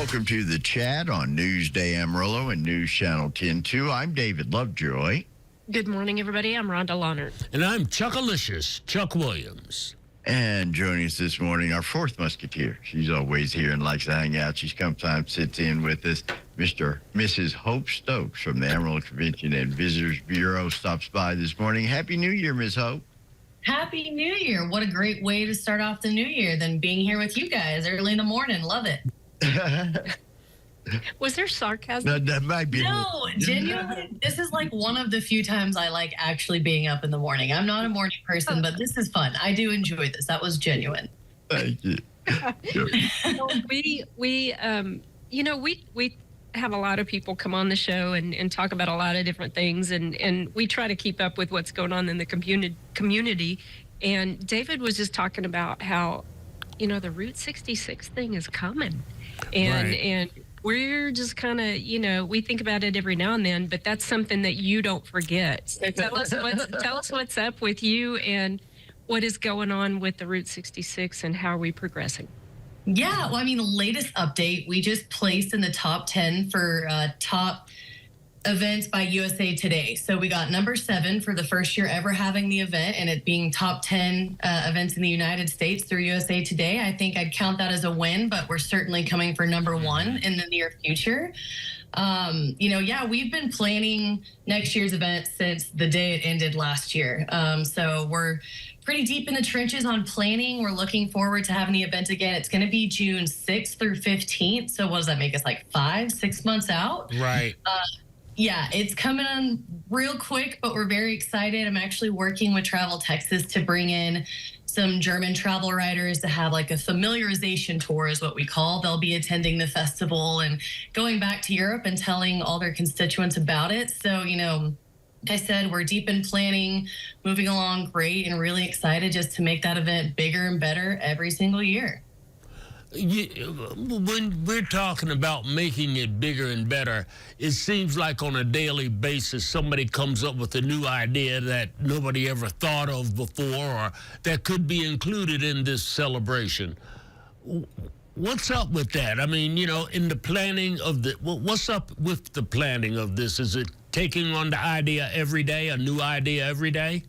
Welcome to the chat on Newsday Amarillo and News Channel 10-2. I'm David Lovejoy. Good morning, everybody. I'm Rhonda Lawnert. And I'm Chuckalicious, Chuck Williams. And joining us this morning, our fourth musketeer. She's always here and likes to hang out. She sometimes sits in with us. Mrs. Hope Stokes from the Amarillo Convention and Visitors Bureau stops by this morning. Happy New Year, Ms. Hope. Happy New Year. What a great way to start off the new year than being here with you guys early in the morning. Love it. Was there sarcasm? That might be. No, genuinely, this is like one of the few times I like actually being up in the morning. I'm not a morning person, but this is fun. I do enjoy this. That was genuine. Thank you. Sure. We have a lot of people come on the show and talk about a lot of different things, and we try to keep up with what's going on in the community. And David was just talking about how, the Route 66 thing is coming. And we're just kind of, we think about it every now and then, but that's something that you don't forget. So tell us what's up with you and what is going on with the Route 66 and how are we progressing? Yeah, well, the latest update, we just placed in the top 10 for top events by USA Today. So we got number 7 for the first year ever having the event, and it being top 10 events in the United States through USA Today. I think I'd count that as a win, but we're certainly coming for number 1 in the near future. We've been planning next year's event since the day it ended last year. So we're pretty deep in the trenches on planning. We're looking forward to having the event again. It's going to be June 6th through 15th. So what does that make us, like 5-6 months out? Right. Yeah, it's coming on real quick, but we're very excited. I'm actually working with Travel Texas to bring in some German travel writers to have like a familiarization tour is what we call. They'll be attending the festival and going back to Europe and telling all their constituents about it. So, like I said, we're deep in planning, moving along great, and really excited just to make that event bigger and better every single year. When we're talking about making it bigger and better, it seems like on a daily basis somebody comes up with a new idea that nobody ever thought of before or that could be included in this celebration. What's up with that? In the planning of what's up with the planning of this? Is it taking on the idea every day, a new idea every day?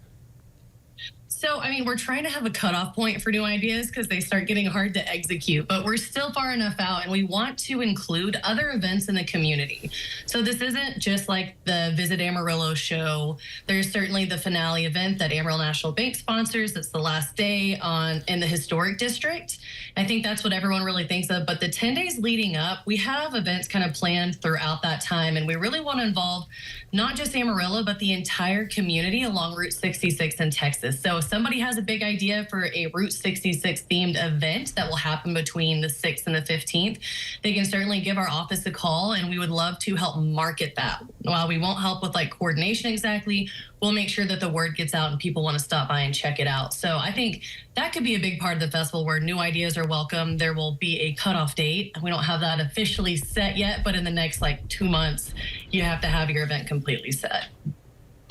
So, we're trying to have a cutoff point for new ideas because they start getting hard to execute, but we're still far enough out and we want to include other events in the community. So this isn't just like the Visit Amarillo show. There's certainly the finale event that Amarillo National Bank sponsors. That's the last day in the historic district. I think that's what everyone really thinks of. But the 10 days leading up, we have events kind of planned throughout that time. And we really want to involve not just Amarillo, but the entire community along Route 66 in Texas. So if somebody has a big idea for a Route 66 themed event that will happen between the 6th and the 15th, they can certainly give our office a call and we would love to help market that. While we won't help with like coordination exactly, we'll make sure that the word gets out and people want to stop by and check it out. So I think that could be a big part of the festival where new ideas are welcome. There will be a cutoff date. We don't have that officially set yet, but in the next 2 months, you have to have your event completely set.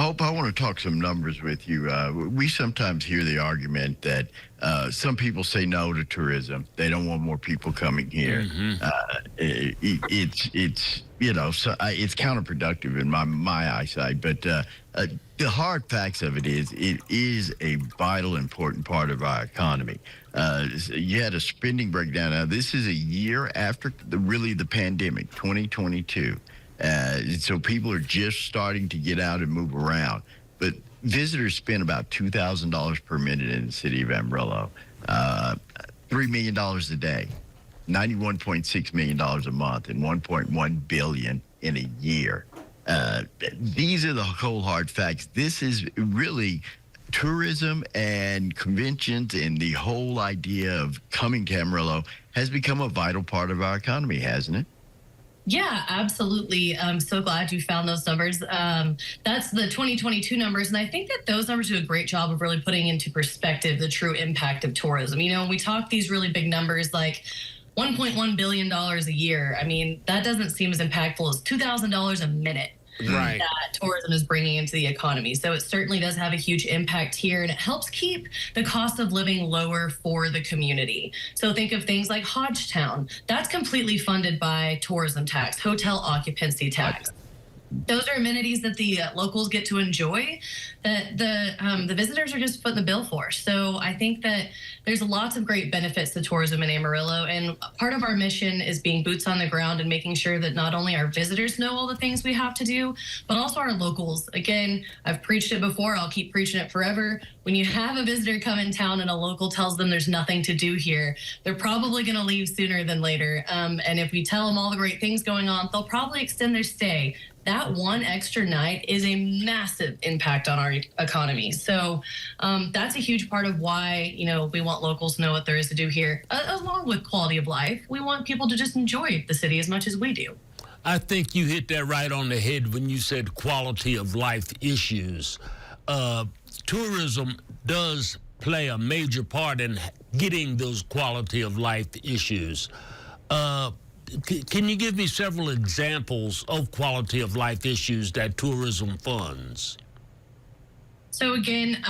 Hope, I want to talk some numbers with you. We sometimes hear the argument that some people say no to tourism. They don't want more people coming here. Mm-hmm. It's counterproductive in my eyesight. But the hard facts of it is a vital, important part of our economy. You had a spending breakdown. Now, this is a year after the pandemic, 2022. So people are just starting to get out and move around. But visitors spend about $2,000 per minute in the city of Amarillo, $3 million a day, $91.6 million a month, and $1.1 billion in a year. These are the cold hard facts. This is really tourism and conventions and the whole idea of coming to Amarillo has become a vital part of our economy, hasn't it? Yeah, absolutely. I'm so glad you found those numbers. That's the 2022 numbers. And I think that those numbers do a great job of really putting into perspective the true impact of tourism. When we talk these really big numbers like $1.1 billion a year, that doesn't seem as impactful as $2,000 a minute. Right. that tourism is bringing into the economy. So it certainly does have a huge impact here, and it helps keep the cost of living lower for the community. So think of things like Hodgetown. That's completely funded by tourism tax, hotel occupancy tax. Those are amenities that the locals get to enjoy that the visitors are just footing the bill for. So I think that there's lots of great benefits to tourism in Amarillo, and part of our mission is being boots on the ground and making sure that not only our visitors know all the things we have to do, but also our locals. Again, I've preached it before, I'll keep preaching it forever. When you have a visitor come in town and a local tells them there's nothing to do here, they're probably going to leave sooner than later. And if we tell them all the great things going on, they'll probably extend their stay. That one extra night is a massive impact on our economy. So that's a huge part of why, we want locals to know what there is to do here, along with quality of life. We want people to just enjoy the city as much as we do. I think you hit that right on the head when you said quality of life issues. Tourism does play a major part in getting those quality of life issues. Can you give me several examples of quality of life issues that tourism funds? So again,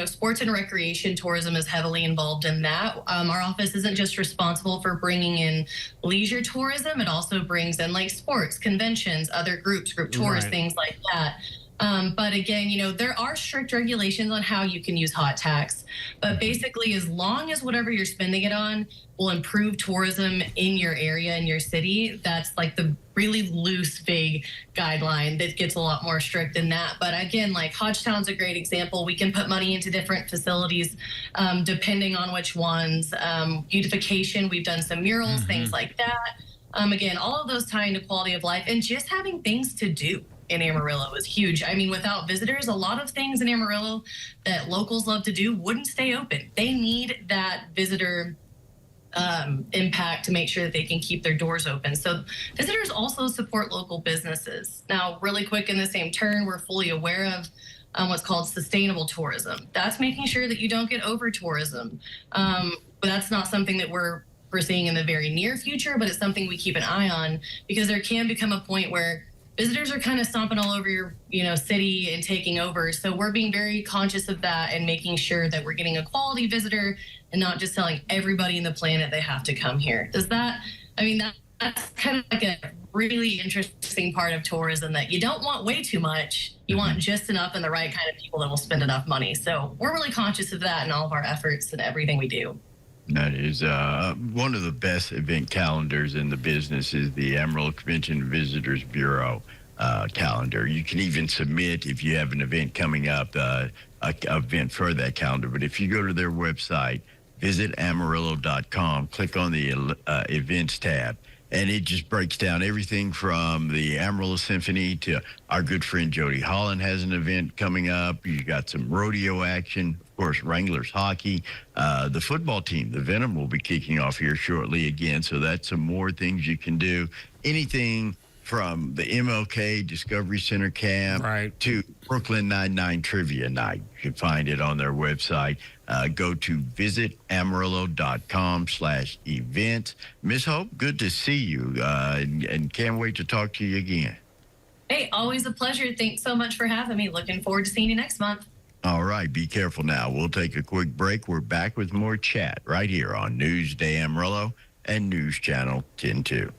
sports and recreation tourism is heavily involved in that. Our office isn't just responsible for bringing in leisure tourism. It also brings in like sports, conventions, other groups, group tours, Right. things like that. But again, there are strict regulations on how you can use hot tax. But basically, as long as whatever you're spending it on will improve tourism in your area, in your city, that's like the really loose, vague guideline that gets a lot more strict than that. But again, like Hodgetown's a great example. We can put money into different facilities depending on which ones. Beautification, we've done some murals, things like that. Again, all of those tie into quality of life and just having things to do in Amarillo is huge. I mean, without visitors, a lot of things in Amarillo that locals love to do wouldn't stay open. They need that visitor impact to make sure that they can keep their doors open. So visitors also support local businesses. Now, really quick in the same turn, we're fully aware of what's called sustainable tourism. That's making sure that you don't get over tourism. But that's not something that we're seeing in the very near future, but it's something we keep an eye on because there can become a point where visitors are kind of stomping all over your, city and taking over. So we're being very conscious of that and making sure that we're getting a quality visitor and not just telling everybody in the planet they have to come here. That's kind of like a really interesting part of tourism that you don't want way too much. You want just enough and the right kind of people that will spend enough money. So we're really conscious of that in all of our efforts and everything we do. That is one of the best event calendars in the business is the Amarillo Convention Visitors Bureau calendar. You can even submit if you have an event coming up, an event for that calendar. But if you go to their website, visit Amarillo.com, click on the events tab, and it just breaks down everything from the Amarillo Symphony to our good friend Jody Holland has an event coming up. You got some rodeo action. Of course, Wranglers hockey. The football team, the Venom, will be kicking off here shortly again. So that's some more things you can do. Anything from the MLK Discovery Center camp Right. to Brooklyn Nine-Nine Trivia Night. You can find it on their website. Go to visitamarillo.com/events. Miss Hope, good to see you and can't wait to talk to you again. Hey, always a pleasure. Thanks so much for having me. Looking forward to seeing you next month. All right, be careful now. We'll take a quick break. We're back with more chat right here on Newsday Amarillo and News Channel 10-2.